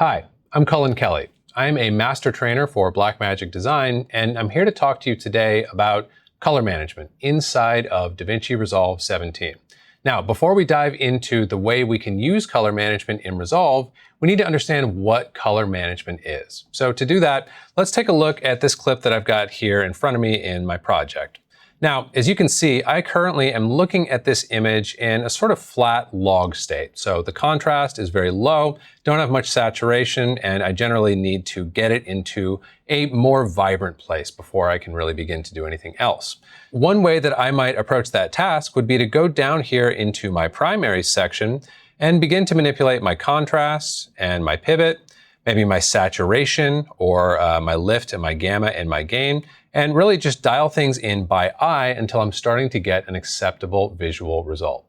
Hi, I'm Cullen Kelly. I'm a master trainer for Blackmagic Design, and I'm here to talk to you today about color management inside of DaVinci Resolve 17. Now, before we dive into the way we can use color management in Resolve, we need to understand what color management is. So to do that, let's take a look at this clip that I've got here in front of me in my project. Now, as you can see, I currently am looking at this image in a sort of flat log state. So the contrast is very low, don't have much saturation, and I generally need to get it into a more vibrant place before I can really begin to do anything else. One way that I might approach that task would be to go down here into my primary section and begin to manipulate my contrast and my pivot, maybe my saturation or my lift and my gamma and my gain, and really just dial things in by eye until I'm starting to get an acceptable visual result.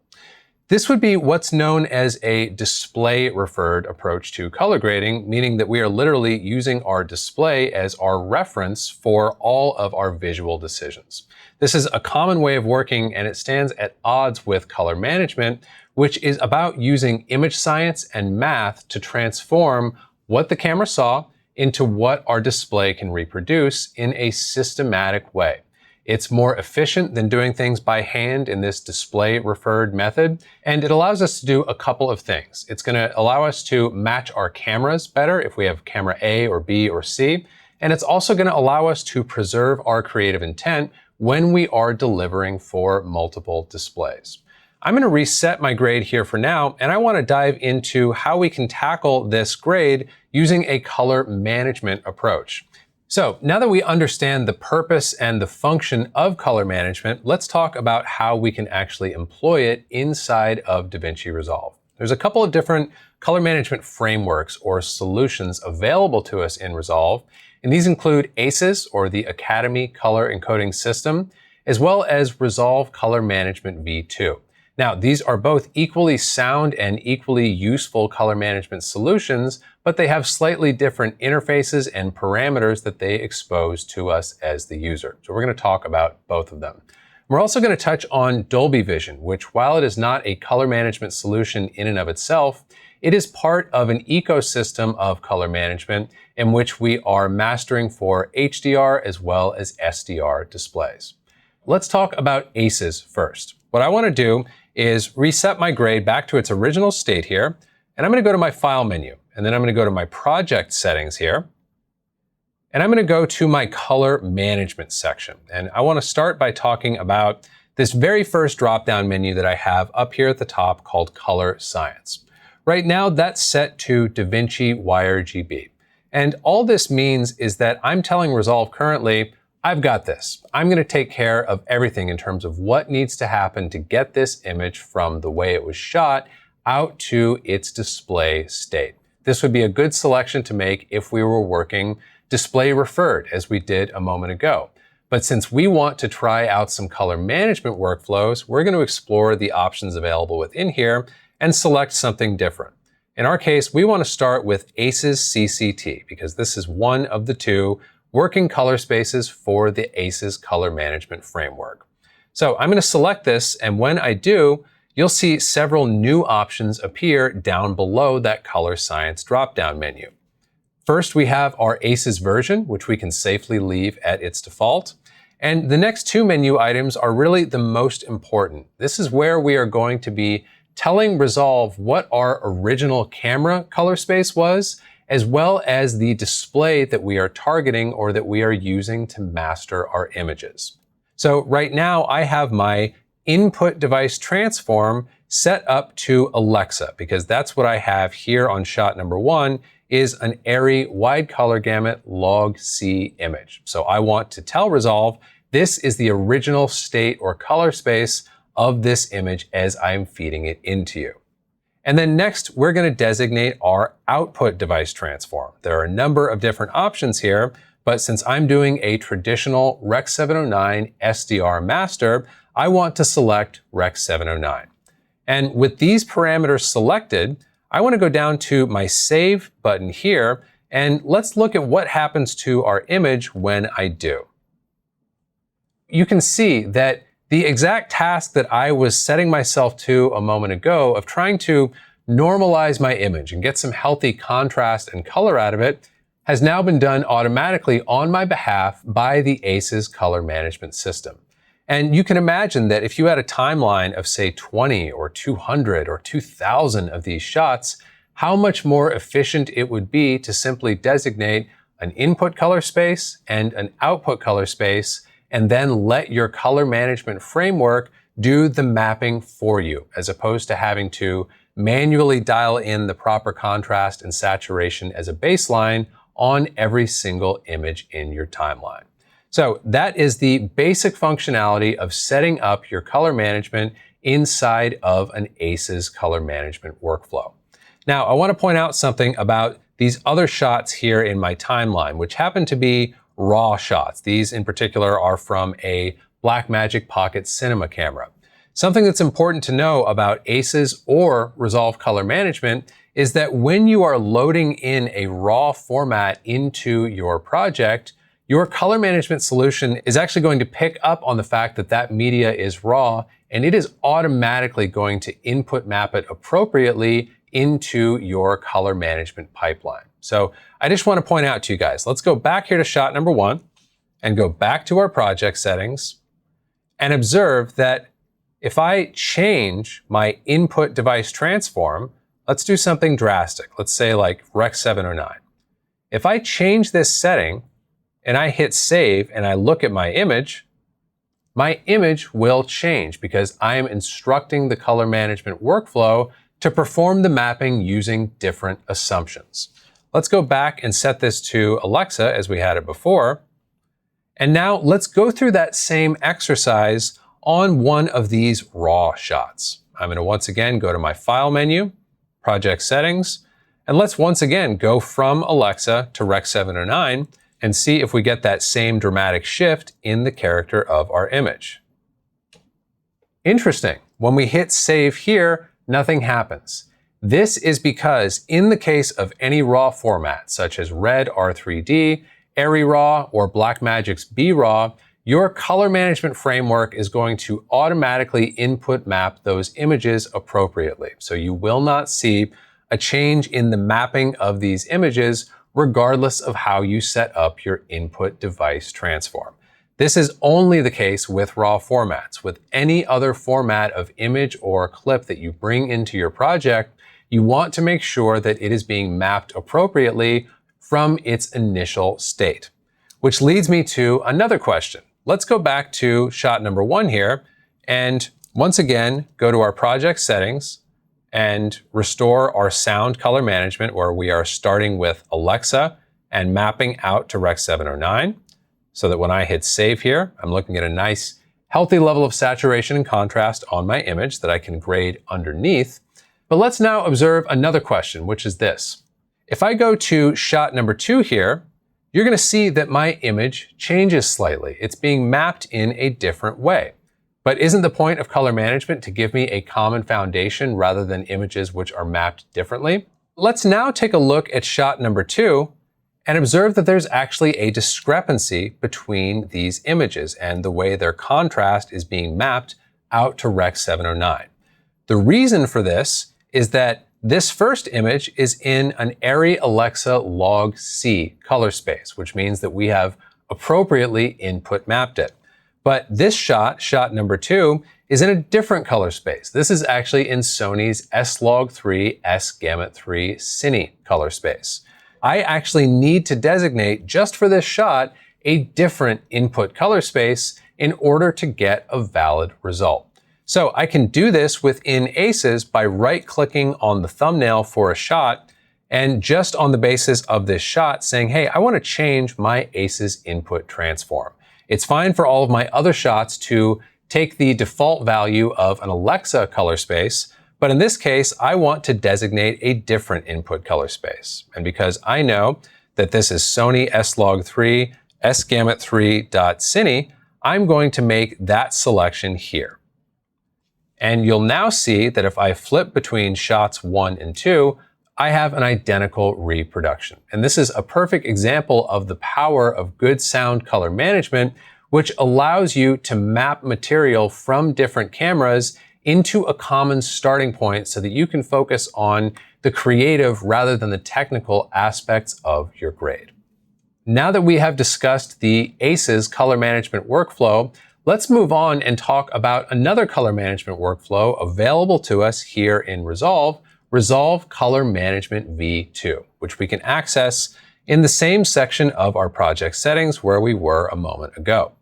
This would be what's known as a display-referred approach to color grading, meaning that we are literally using our display as our reference for all of our visual decisions. This is a common way of working, and it stands at odds with color management, which is about using image science and math to transform what the camera saw into what our display can reproduce in a systematic way. It's more efficient than doing things by hand in this display-referred method, and it allows us to do a couple of things. It's going to allow us to match our cameras better if we have camera A or B or C, and it's also going to allow us to preserve our creative intent when we are delivering for multiple displays. I'm going to reset my grade here for now, and I want to dive into how we can tackle this grade using a color management approach. So now that we understand the purpose and the function of color management, let's talk about how we can actually employ it inside of DaVinci Resolve. There's a couple of different color management frameworks or solutions available to us in Resolve, and these include ACES, or the Academy Color Encoding System, as well as Resolve Color Management V2. Now, these are both equally sound and equally useful color management solutions, but they have slightly different interfaces and parameters that they expose to us as the user. So we're going to talk about both of them. We're also going to touch on Dolby Vision, which, while it is not a color management solution in and of itself, it is part of an ecosystem of color management in which we are mastering for HDR as well as SDR displays. Let's talk about ACES first. What I want to do is reset my grade back to its original state here, and I'm going to go to my File menu, and then I'm going to go to my Project Settings here, and I'm going to go to my Color Management section. And I want to start by talking about this very first drop-down menu that I have up here at the top called Color Science. Right now, that's set to DaVinci YRGB. And all this means is that I'm telling Resolve currently, I've got this. I'm going to take care of everything in terms of what needs to happen to get this image from the way it was shot out to its display state. This would be a good selection to make if we were working display referred, as we did a moment ago. But since we want to try out some color management workflows, we're going to explore the options available within here and select something different. In our case, we want to start with ACES CCT because this is one of the two working color spaces for the ACES color management framework. So I'm going to select this, and when I do, you'll see several new options appear down below that Color Science drop-down menu. First, we have our ACES version, which we can safely leave at its default. And the next two menu items are really the most important. This is where we are going to be telling Resolve what our original camera color space was, as well as the display that we are targeting or that we are using to master our images. So right now I have my input device transform set up to Alexa because that's what I have here on shot number 1 is an ARRI wide color gamut log C image. So I want to tell Resolve this is the original state or color space of this image as I'm feeding it into you. And then next, we're going to designate our output device transform. There are a number of different options here, but since I'm doing a traditional Rec. 709 SDR master, I want to select Rec. 709. And with these parameters selected, I want to go down to my Save button here, and let's look at what happens to our image when I do. You can see that the exact task that I was setting myself to a moment ago of trying to normalize my image and get some healthy contrast and color out of it has now been done automatically on my behalf by the ACES color management system. And you can imagine that if you had a timeline of say 20 or 200 or 2000 of these shots, how much more efficient it would be to simply designate an input color space and an output color space, and then let your color management framework do the mapping for you, as opposed to having to manually dial in the proper contrast and saturation as a baseline on every single image in your timeline. So that is the basic functionality of setting up your color management inside of an ACES color management workflow. Now, I want to point out something about these other shots here in my timeline, which happen to be raw shots. These in particular are from a Blackmagic Pocket Cinema camera. Something that's important to know about ACES or Resolve Color Management is that when you are loading in a raw format into your project, your color management solution is actually going to pick up on the fact that that media is raw, and it is automatically going to input map it appropriately into your color management pipeline. So I just want to point out to you guys, let's go back here to shot number 1 and go back to our project settings and observe that if I change my input device transform, let's do something drastic. Let's say like Rec 709. If I change this setting and I hit save and I look at my image will change because I am instructing the color management workflow to perform the mapping using different assumptions. Let's go back and set this to Alexa as we had it before. And now let's go through that same exercise on one of these raw shots. I'm going to once again go to my File menu, Project Settings, and let's once again go from Alexa to Rec 709 and see if we get that same dramatic shift in the character of our image. Interesting. When we hit save here, nothing happens. This is because in the case of any raw format, such as Red R3D, Airy Raw, or Blackmagic's B-Raw, your color management framework is going to automatically input map those images appropriately. So you will not see a change in the mapping of these images regardless of how you set up your input device transform. This is only the case with raw formats. With any other format of image or clip that you bring into your project, you want to make sure that it is being mapped appropriately from its initial state. Which leads me to another question. Let's go back to shot number 1 here and once again go to our project settings and restore our sound color management, where we are starting with Alexa and mapping out to Rec 709, so that when I hit save here, I'm looking at a nice healthy level of saturation and contrast on my image that I can grade underneath. But let's now observe another question, which is this. If I go to shot number 2 here, you're going to see that my image changes slightly. It's being mapped in a different way. But isn't the point of color management to give me a common foundation rather than images which are mapped differently? Let's now take a look at shot number 2 and observe that there's actually a discrepancy between these images and the way their contrast is being mapped out to Rec 709. The reason for this is that this first image is in an Airy Alexa log C color space, which means that we have appropriately input mapped it. But this shot, shot number 2, is in a different color space. This is actually in Sony's S-Log3 S-Gamut3 Cine color space. I actually need to designate, just for this shot, a different input color space in order to get a valid result. So I can do this within ACES by right-clicking on the thumbnail for a shot and just on the basis of this shot saying, hey, I want to change my ACES input transform. It's fine for all of my other shots to take the default value of an Alexa color space, but in this case, I want to designate a different input color space. And because I know that this is Sony S-Log3 S-Gamut3.Cine, I'm going to make that selection here. And you'll now see that if I flip between shots 1 and 2, I have an identical reproduction. And this is a perfect example of the power of good sound color management, which allows you to map material from different cameras into a common starting point so that you can focus on the creative rather than the technical aspects of your grade. Now that we have discussed the ACES color management workflow, let's move on and talk about another color management workflow available to us here in Resolve Color Management V2, which we can access in the same section of our project settings where we were a moment ago.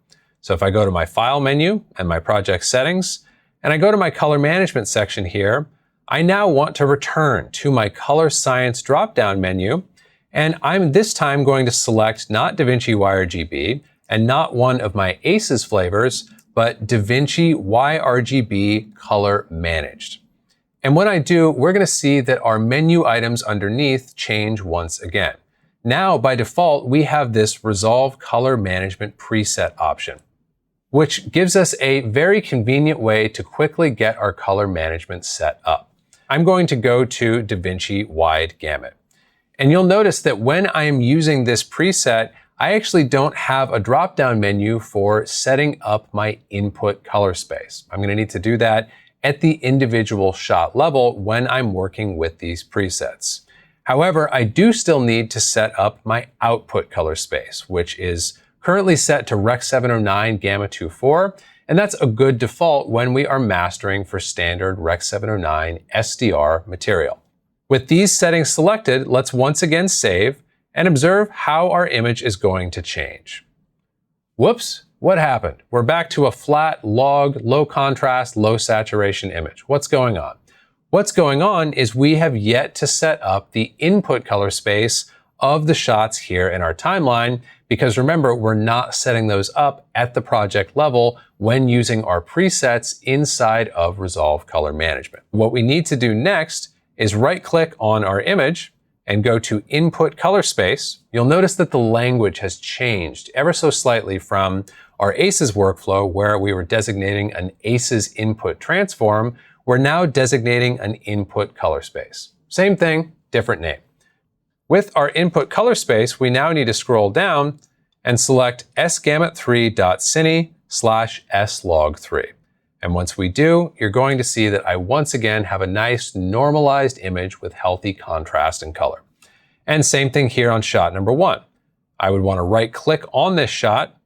So if I go to my File menu and my project settings, and I go to my color management section here, I now want to return to my color science drop-down menu, and I'm this time going to select not DaVinci YRGB and not one of my ACES flavors, but DaVinci YRGB Color Managed. And when I do, we're going to see that our menu items underneath change once again. Now, by default, we have this Resolve Color Management preset option, which gives us a very convenient way to quickly get our color management set up. I'm going to go to DaVinci Wide Gamut. And you'll notice that when I am using this preset, I actually don't have a drop-down menu for setting up my input color space. I'm going to need to do that at the individual shot level when I'm working with these presets. However, I do still need to set up my output color space, which is currently set to Rec. 709 Gamma 2.4, and that's a good default when we are mastering for standard Rec. 709 SDR material. With these settings selected, let's once again save and observe how our image is going to change. Whoops, what happened? We're back to a flat, log, low contrast, low saturation image. What's going on? What's going on is we have yet to set up the input color space of the shots here in our timeline, because remember, we're not setting those up at the project level when using our presets inside of Resolve Color Management. What we need to do next is right-click on our image and go to Input Color Space. You'll notice that the language has changed ever so slightly from our ACES workflow, where we were designating an ACES input transform. We're now designating an input color space. Same thing, different name. With our input color space, we now need to scroll down and select sgamut3.cine/slog3. And once we do, you're going to see that I once again have a nice normalized image with healthy contrast and color. And same thing here on shot number 1. I would want to right-click on this shot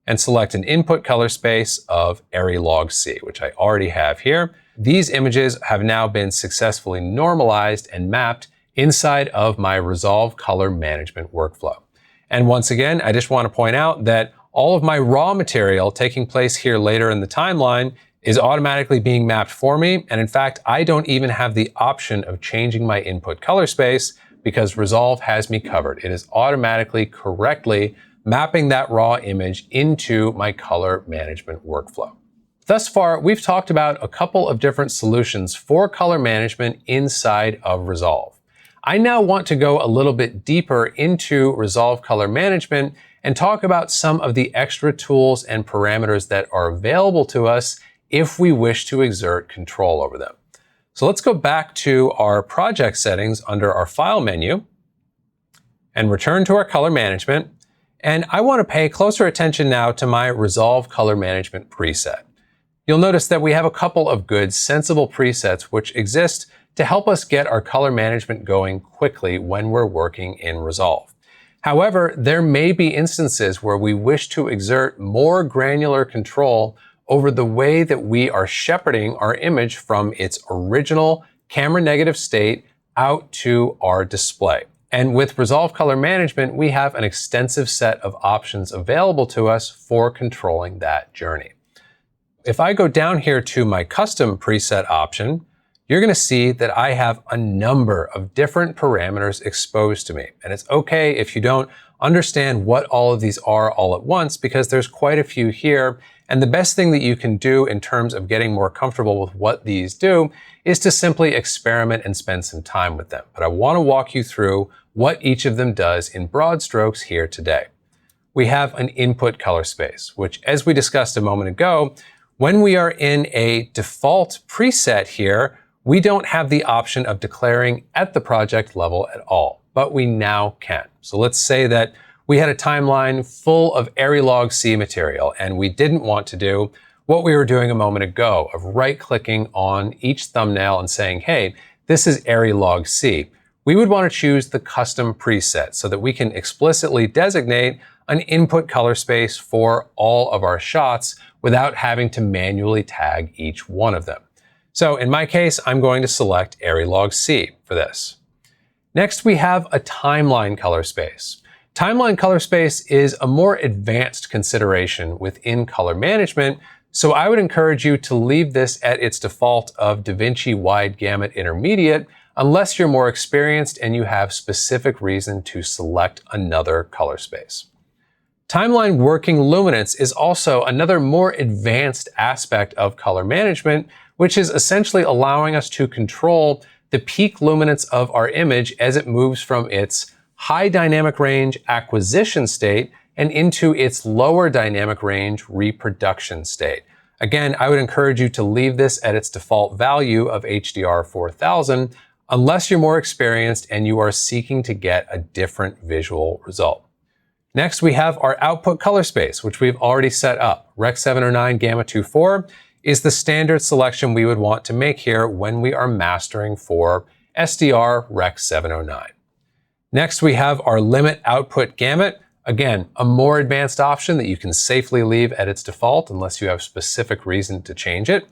and select an input color space of Log C, which I already have here. These images have now been successfully normalized and mapped inside of my Resolve Color Management workflow. And once again, I just want to point out that all of my raw material taking place here later in the timeline is automatically being mapped for me. And in fact, I don't even have the option of changing my input color space because Resolve has me covered. It is automatically correctly mapping that raw image into my color management workflow. Thus far, we've talked about a couple of different solutions for color management inside of Resolve. I now want to go a little bit deeper into Resolve Color Management and talk about some of the extra tools and parameters that are available to us if we wish to exert control over them. So let's go back to our project settings under our File menu and return to our Color Management. And I want to pay closer attention now to my Resolve Color Management preset. You'll notice that we have a couple of good, sensible presets which exist to help us get our color management going quickly when we're working in Resolve. However, there may be instances where we wish to exert more granular control over the way that we are shepherding our image from its original camera negative state out to our display. And with Resolve Color Management, we have an extensive set of options available to us for controlling that journey. If I go down here to my custom preset option, you're going to see that I have a number of different parameters exposed to me. And it's okay if you don't understand what all of these are all at once, because there's quite a few here. And the best thing that you can do in terms of getting more comfortable with what these do is to simply experiment and spend some time with them. But I want to walk you through what each of them does in broad strokes here today. We have an input color space, which, as we discussed a moment ago, when we are in a default preset here, we don't have the option of declaring at the project level at all, but we now can. So let's say that we had a timeline full of Log C material and we didn't want to do what we were doing a moment ago of right-clicking on each thumbnail and saying, hey, this is Arri Log C. We would want to choose the custom preset so that we can explicitly designate an input color space for all of our shots without having to manually tag each one of them. So in my case, I'm going to select Arri Log C for this. Next, we have a timeline color space. Timeline color space is a more advanced consideration within color management, so I would encourage you to leave this at its default of DaVinci Wide Gamut Intermediate unless you're more experienced and you have specific reason to select another color space. Timeline working luminance is also another more advanced aspect of color management, which is essentially allowing us to control the peak luminance of our image as it moves from its high dynamic range acquisition state and into its lower dynamic range reproduction state. Again, I would encourage you to leave this at its default value of HDR 4000 unless you're more experienced and you are seeking to get a different visual result. Next, we have our output color space, which we've already set up. Rec. 709 Gamma 2.4 is the standard selection we would want to make here when we are mastering for SDR Rec. 709. Next, we have our limit output gamut. Again, a more advanced option that you can safely leave at its default unless you have specific reason to change it.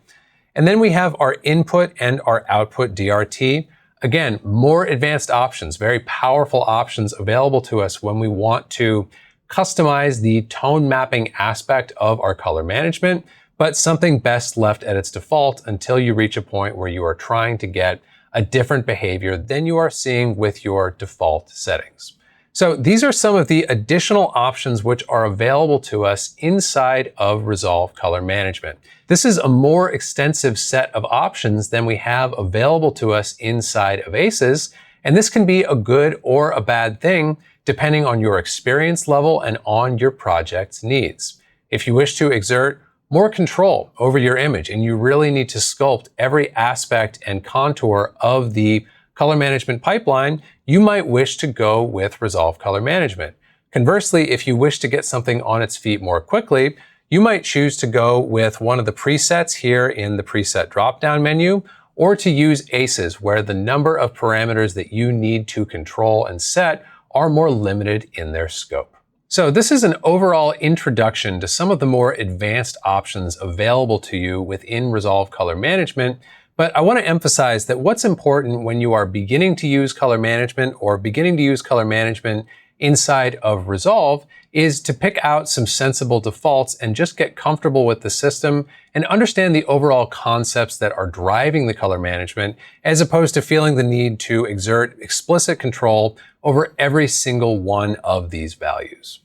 And then we have our input and our output DRT. Again, more advanced options, very powerful options available to us when we want to customize the tone mapping aspect of our color management, but something best left at its default until you reach a point where you are trying to get a different behavior than you are seeing with your default settings. So these are some of the additional options which are available to us inside of Resolve Color Management. This is a more extensive set of options than we have available to us inside of ACES, and this can be a good or a bad thing depending on your experience level and on your project's needs. If you wish to exert more control over your image and you really need to sculpt every aspect and contour of the color management pipeline, you might wish to go with Resolve Color Management. Conversely, if you wish to get something on its feet more quickly, you might choose to go with one of the presets here in the preset drop-down menu, or to use ACES, where the number of parameters that you need to control and set are more limited in their scope. So this is an overall introduction to some of the more advanced options available to you within Resolve Color Management. But I want to emphasize that what's important when you are beginning to use color management or beginning to use color management inside of Resolve is to pick out some sensible defaults and just get comfortable with the system and understand the overall concepts that are driving the color management, as opposed to feeling the need to exert explicit control over every single one of these values.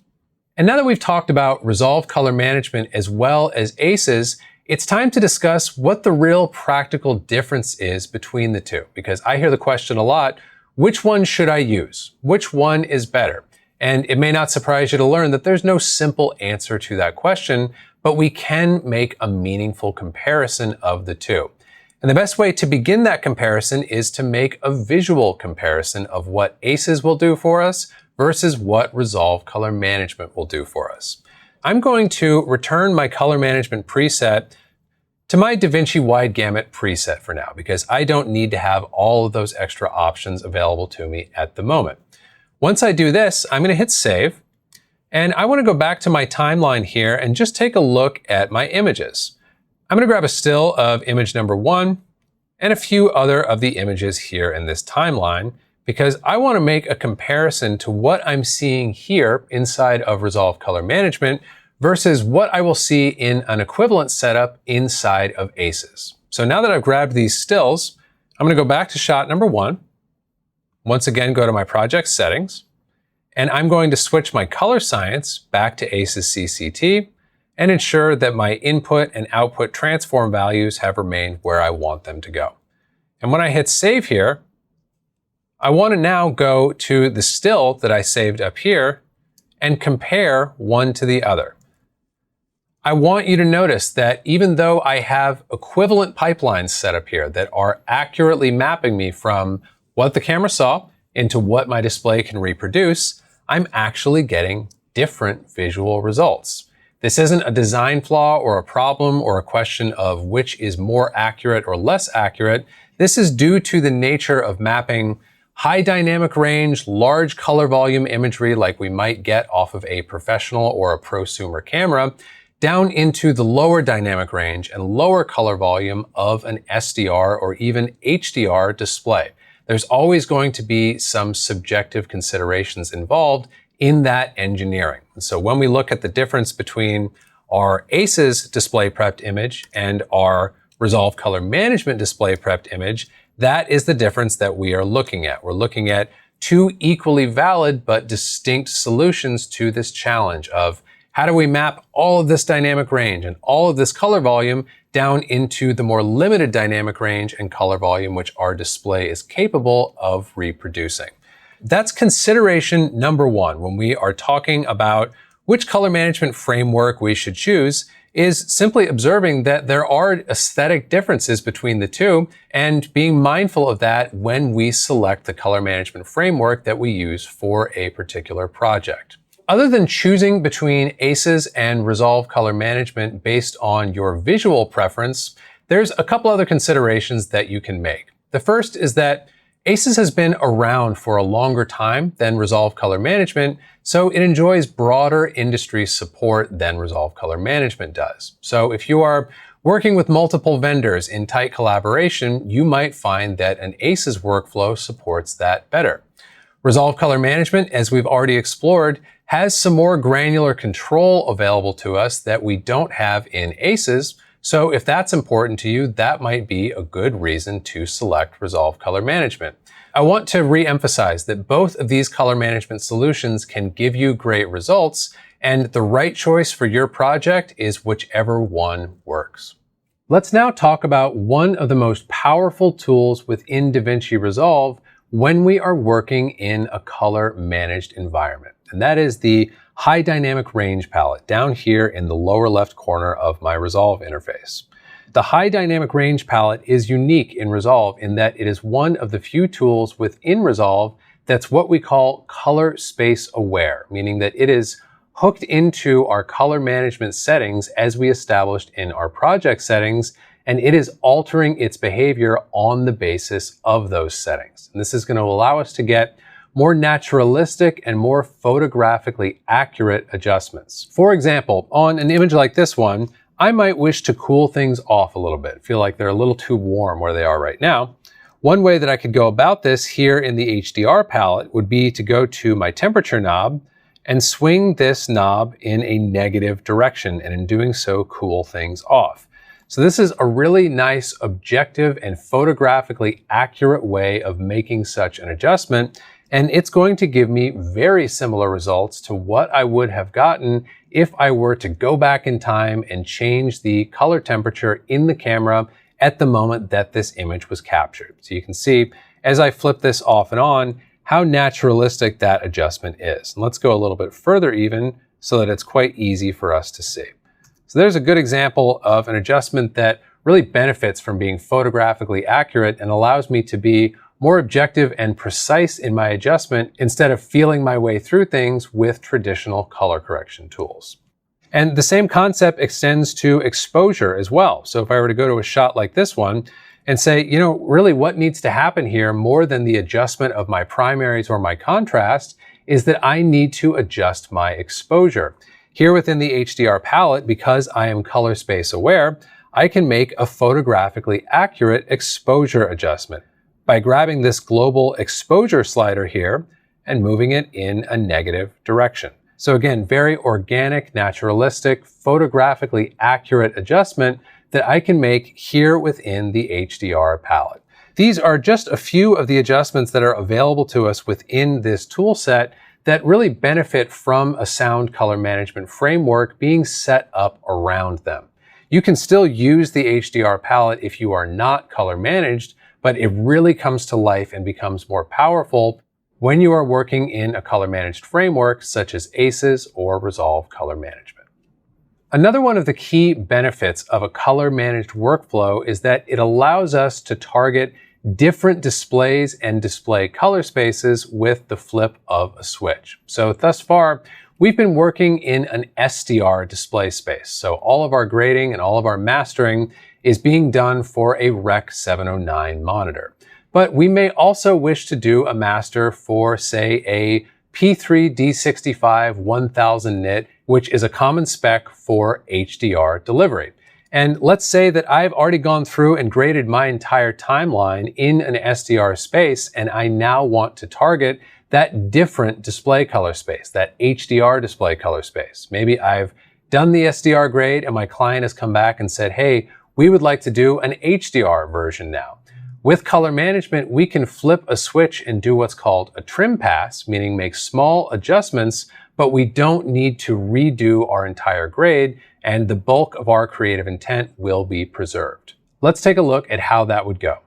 And now that we've talked about Resolve Color Management as well as ACES, it's time to discuss what the real practical difference is between the two, because I hear the question a lot, which one should I use? Which one is better? And it may not surprise you to learn that there's no simple answer to that question, but we can make a meaningful comparison of the two. And the best way to begin that comparison is to make a visual comparison of what ACES will do for us versus what Resolve Color Management will do for us. I'm going to return my color management preset to my DaVinci Wide Gamut preset for now, because I don't need to have all of those extra options available to me at the moment. Once I do this, I'm going to hit save, and I want to go back to my timeline here and just take a look at my images. I'm going to grab a still of image number 1 and a few other of the images here in this timeline, because I want to make a comparison to what I'm seeing here inside of Resolve Color Management versus what I will see in an equivalent setup inside of ACES. So now that I've grabbed these stills, I'm going to go back to shot number 1. Once again, go to my project settings, and I'm going to switch my color science back to ACES CCT and ensure that my input and output transform values have remained where I want them to go. And when I hit save here, I want to now go to the still that I saved up here and compare one to the other. I want you to notice that even though I have equivalent pipelines set up here that are accurately mapping me from what the camera saw into what my display can reproduce, I'm actually getting different visual results. This isn't a design flaw or a problem or a question of which is more accurate or less accurate. This is due to the nature of mapping high dynamic range, large color volume imagery like we might get off of a professional or a prosumer camera down into the lower dynamic range and lower color volume of an SDR or even HDR display. There's always going to be some subjective considerations involved in that engineering. So when we look at the difference between our ACES display prepped image and our Resolve Color Management display prepped image, that is the difference that we are looking at. We're looking at two equally valid but distinct solutions to this challenge of how do we map all of this dynamic range and all of this color volume down into the more limited dynamic range and color volume which our display is capable of reproducing. That's consideration number one when we are talking about which color management framework we should choose, is simply observing that there are aesthetic differences between the two and being mindful of that when we select the color management framework that we use for a particular project. Other than choosing between ACES and Resolve Color Management based on your visual preference, there's a couple other considerations that you can make. The first is that ACES has been around for a longer time than Resolve Color Management, so it enjoys broader industry support than Resolve Color Management does. So if you are working with multiple vendors in tight collaboration, you might find that an ACES workflow supports that better. Resolve Color Management, as we've already explored, has some more granular control available to us that we don't have in ACES. So if that's important to you, that might be a good reason to select Resolve Color Management. I want to re-emphasize that both of these color management solutions can give you great results, and the right choice for your project is whichever one works. Let's now talk about one of the most powerful tools within DaVinci Resolve when we are working in a color managed environment, and that is the High Dynamic Range palette down here in the lower left corner of my Resolve interface. The High Dynamic Range palette is unique in Resolve in that it is one of the few tools within Resolve that's what we call color space aware, meaning that it is hooked into our color management settings as we established in our project settings, and it is altering its behavior on the basis of those settings. And this is going to allow us to get more naturalistic and more photographically accurate adjustments. For example, on an image like this one, I might wish to cool things off a little bit, feel like they're a little too warm where they are right now. One way that I could go about this here in the HDR palette would be to go to my temperature knob and swing this knob in a negative direction, and in doing so, cool things off. So this is a really nice, objective, and photographically accurate way of making such an adjustment. And it's going to give me very similar results to what I would have gotten if I were to go back in time and change the color temperature in the camera at the moment that this image was captured. So you can see as I flip this off and on, how naturalistic that adjustment is. And let's go a little bit further even so that it's quite easy for us to see. So there's a good example of an adjustment that really benefits from being photographically accurate and allows me to be more objective and precise in my adjustment instead of feeling my way through things with traditional color correction tools. And the same concept extends to exposure as well. So if I were to go to a shot like this one and say, you know, really what needs to happen here more than the adjustment of my primaries or my contrast is that I need to adjust my exposure. Here within the HDR palette, because I am color space aware, I can make a photographically accurate exposure adjustment by grabbing this global exposure slider here and moving it in a negative direction. So again, very organic, naturalistic, photographically accurate adjustment that I can make here within the HDR palette. These are just a few of the adjustments that are available to us within this tool set that really benefit from a sound color management framework being set up around them. You can still use the HDR palette if you are not color managed, but it really comes to life and becomes more powerful when you are working in a color managed framework such as ACES or Resolve Color Management. Another one of the key benefits of a color managed workflow is that it allows us to target different displays and display color spaces with the flip of a switch. So thus far, we've been working in an SDR display space. So all of our grading and all of our mastering is being done for a Rec. 709 monitor. But we may also wish to do a master for, say, a P3 D65 1000 nit, which is a common spec for HDR delivery. And let's say that I've already gone through and graded my entire timeline in an SDR space, and I now want to target that different display color space, that HDR display color space. Maybe I've done the SDR grade and my client has come back and said, hey, we would like to do an HDR version now. With color management, we can flip a switch and do what's called a trim pass, meaning make small adjustments, but we don't need to redo our entire grade, and the bulk of our creative intent will be preserved. Let's take a look at how that would go.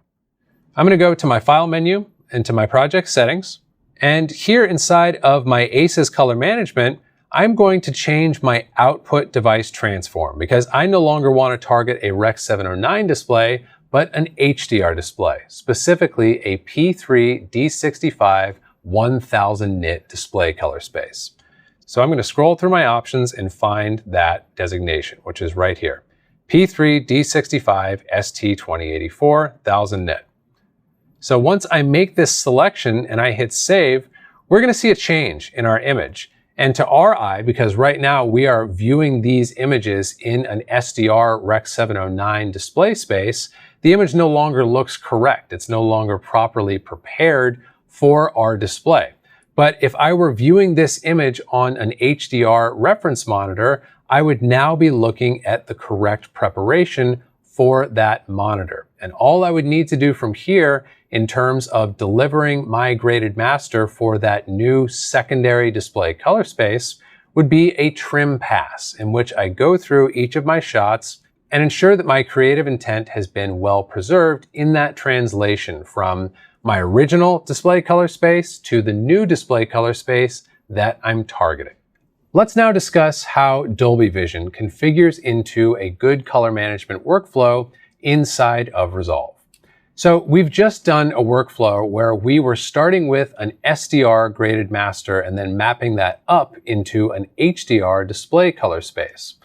I'm going to go to my File menu and to my project settings. And here inside of my ACES color management, I'm going to change my output device transform because I no longer want to target a Rec. 709 display, but an HDR display, specifically a P3 D65 1000 nit display color space. So I'm going to scroll through my options and find that designation, which is right here. P3 D65 ST2084 1000 nit. So once I make this selection and I hit save, we're going to see a change in our image. And to our eye, because right now we are viewing these images in an SDR Rec. 709 display space, the image no longer looks correct. It's no longer properly prepared for our display. But if I were viewing this image on an HDR reference monitor, I would now be looking at the correct preparation for that monitor. And all I would need to do from here in terms of delivering my graded master for that new secondary display color space would be a trim pass in which I go through each of my shots and ensure that my creative intent has been well preserved in that translation from my original display color space to the new display color space that I'm targeting. Let's now discuss how Dolby Vision configures into a good color management workflow inside of Resolve. So we've just done a workflow where we were starting with an SDR graded master and then mapping that up into an HDR display color space.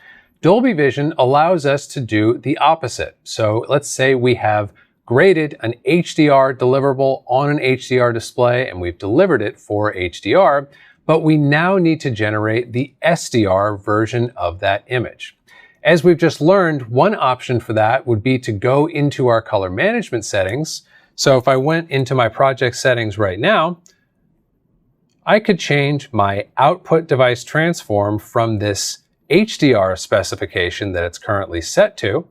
Dolby Vision allows us to do the opposite. So let's say we have graded an HDR deliverable on an HDR display and we've delivered it for HDR, but we now need to generate the SDR version of that image. As we've just learned, one option for that would be to go into our color management settings. So if I went into my project settings right now, I could change my output device transform from this HDR specification that it's currently set to,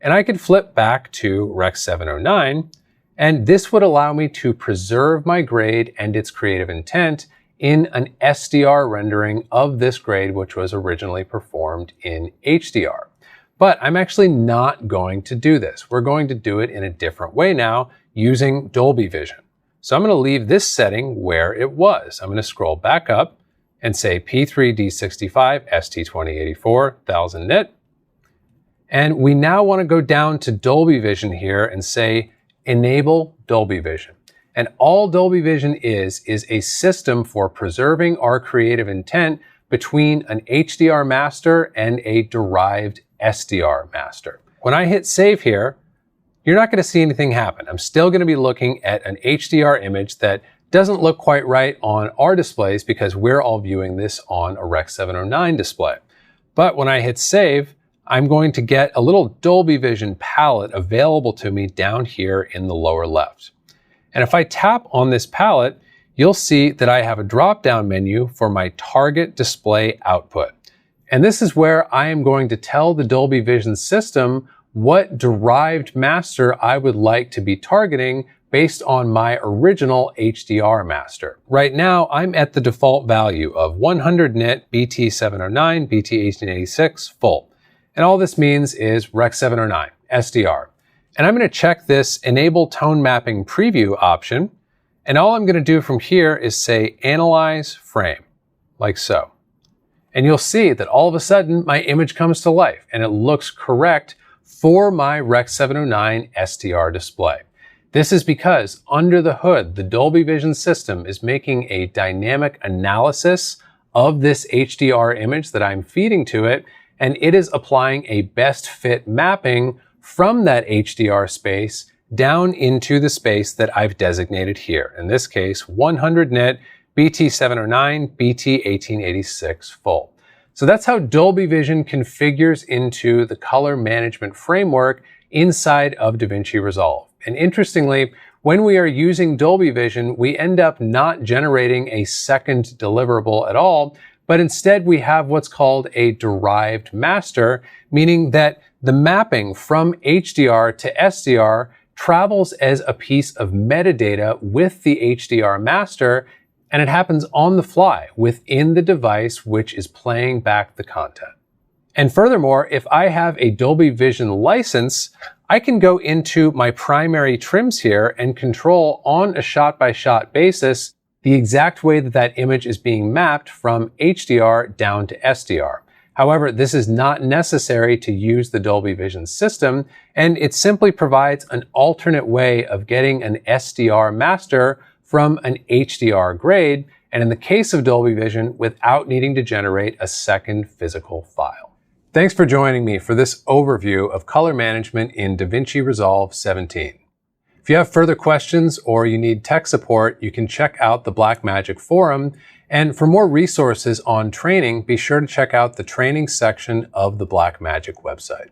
and I could flip back to Rec. 709, and this would allow me to preserve my grade and its creative intent in an SDR rendering of this grade, which was originally performed in HDR. But I'm actually not going to do this. We're going to do it in a different way now using Dolby Vision. So I'm going to leave this setting where it was. I'm going to scroll back up and say P3 D65 ST2084 1000 nit. And we now want to go down to Dolby Vision here and say Enable Dolby Vision. And all Dolby Vision is a system for preserving our creative intent between an HDR master and a derived SDR master. When I hit save here, you're not going to see anything happen. I'm still going to be looking at an HDR image that doesn't look quite right on our displays because we're all viewing this on a Rec. 709 display. But when I hit save, I'm going to get a little Dolby Vision palette available to me down here in the lower left. And if I tap on this palette, you'll see that I have a drop-down menu for my target display output. And this is where I am going to tell the Dolby Vision system what derived master I would like to be targeting based on my original HDR master. Right now, I'm at the default value of 100 nit BT709, BT1886 full. And all this means is Rec. 709, SDR. And I'm going to check this Enable Tone Mapping Preview option. And all I'm going to do from here is say Analyze Frame, like so. And you'll see that all of a sudden my image comes to life and it looks correct for my Rec. 709 SDR display. This is because under the hood, the Dolby Vision system is making a dynamic analysis of this HDR image that I'm feeding to it, and it is applying a best fit mapping from that HDR space down into the space that I've designated here. In this case, 100 nit, BT709, BT1886 full. So that's how Dolby Vision configures into the color management framework inside of DaVinci Resolve. And interestingly, when we are using Dolby Vision, we end up not generating a second deliverable at all, but instead we have what's called a derived master, meaning that the mapping from HDR to SDR travels as a piece of metadata with the HDR master, and it happens on the fly within the device which is playing back the content. And furthermore, if I have a Dolby Vision license, I can go into my primary trims here and control on a shot-by-shot basis the exact way that that image is being mapped from HDR down to SDR. However, this is not necessary to use the Dolby Vision system, and it simply provides an alternate way of getting an SDR master from an HDR grade, and in the case of Dolby Vision, without needing to generate a second physical file. Thanks for joining me for this overview of color management in DaVinci Resolve 17. If you have further questions or you need tech support, you can check out the Blackmagic forum. And for more resources on training, be sure to check out the training section of the Blackmagic website.